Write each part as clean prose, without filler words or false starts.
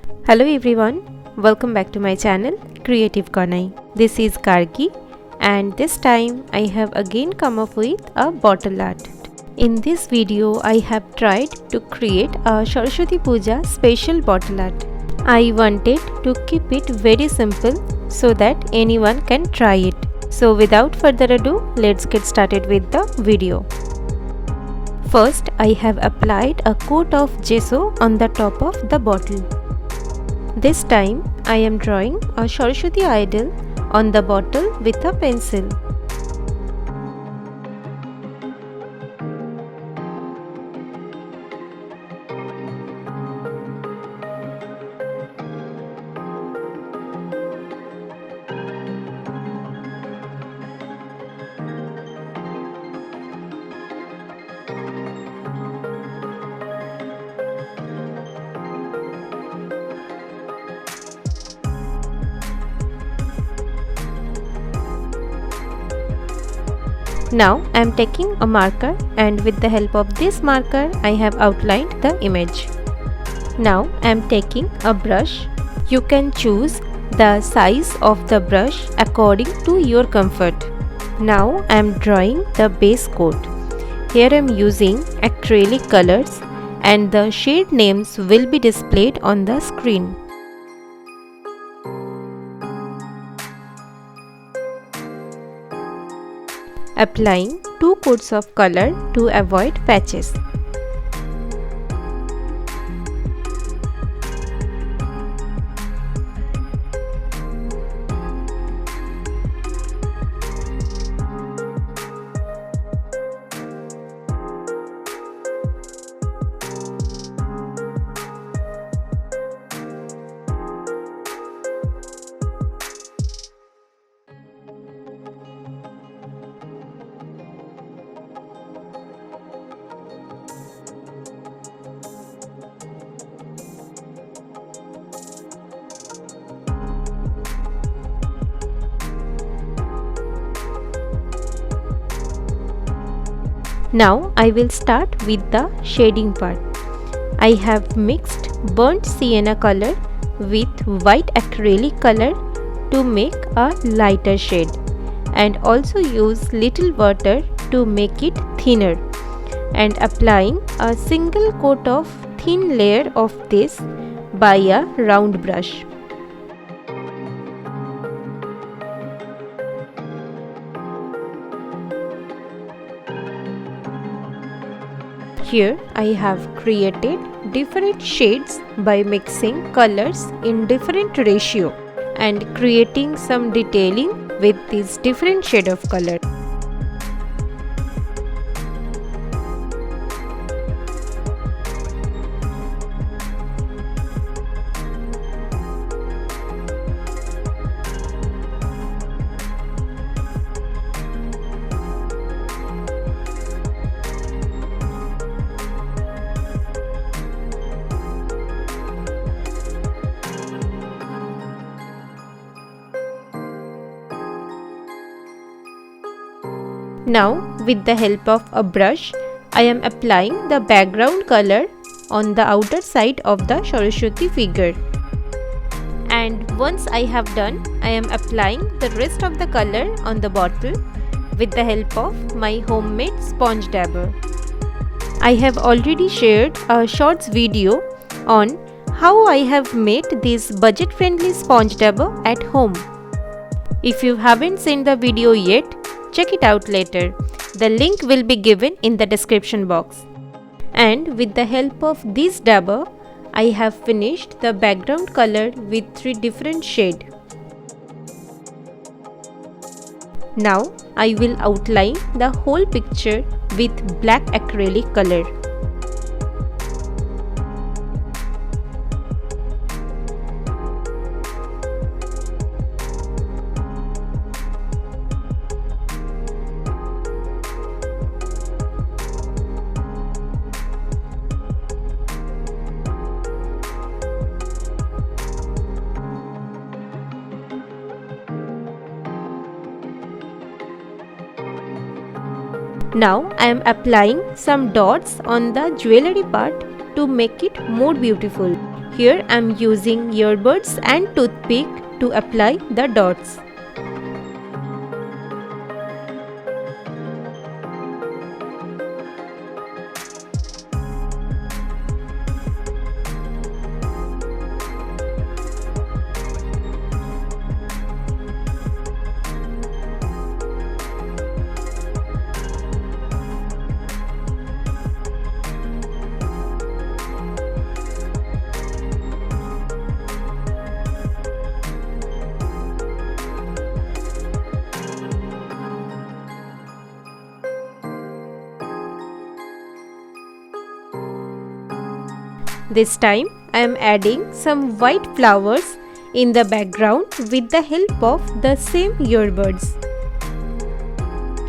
Hello everyone, welcome back to my channel Creative Gonai. This is Gargi and this time I have again come up with a bottle art. In this video I have tried to create a Saraswati Puja special bottle art. I wanted to keep it very simple so that anyone can try it. So without further ado, let's get started with the video. First I have applied a coat of gesso on the top of the bottle. This time I am drawing a Saraswati idol on the bottle with a pencil. Now I am taking a marker and with the help of this marker I have outlined the image. Now I am taking a brush. You can choose the size of the brush according to your comfort. Now I am drawing the base coat. Here I am using acrylic colors and the shade names will be displayed on the screen. Applying 2 coats of color to avoid patches. Now I will start with the shading part. I have mixed burnt sienna color with white acrylic color to make a lighter shade and also use little water to make it thinner and applying a single coat of thin layer of this by a round brush. Here I have created different shades by mixing colors in different ratio and creating some detailing with this different shade of color. Now with the help of a brush, I am applying the background color on the outer side of the Saraswati figure. And once I have done, I am applying the rest of the color on the bottle with the help of my homemade sponge dabber. I have already shared a shorts video on how I have made this budget friendly sponge dabber at home. If you haven't seen the video yet, check it out later. The link will be given in the description box. And with the help of this dabber, I have finished the background color with 3 different shades. Now I will outline the whole picture with black acrylic color. Now I am applying some dots on the jewelry part to make it more beautiful. Here I am using earbuds and toothpick to apply the dots. This time I am adding some white flowers in the background with the help of the same earbuds.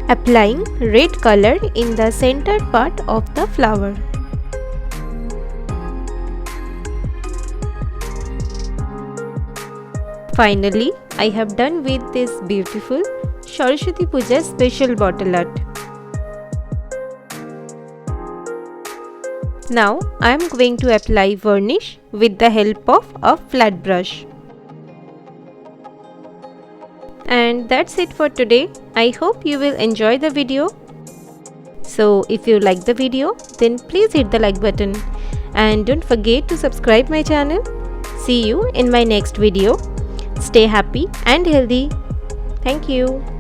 Applying red color in the center part of the flower. Finally, I have done with this beautiful Saraswati Puja special bottle art. Now I am going to apply varnish with the help of a flat brush. And that's it for today. I hope you will enjoy the video. So if you like the video, then please hit the like button and don't forget to subscribe my channel. See you in my next video. Stay happy and healthy. Thank you.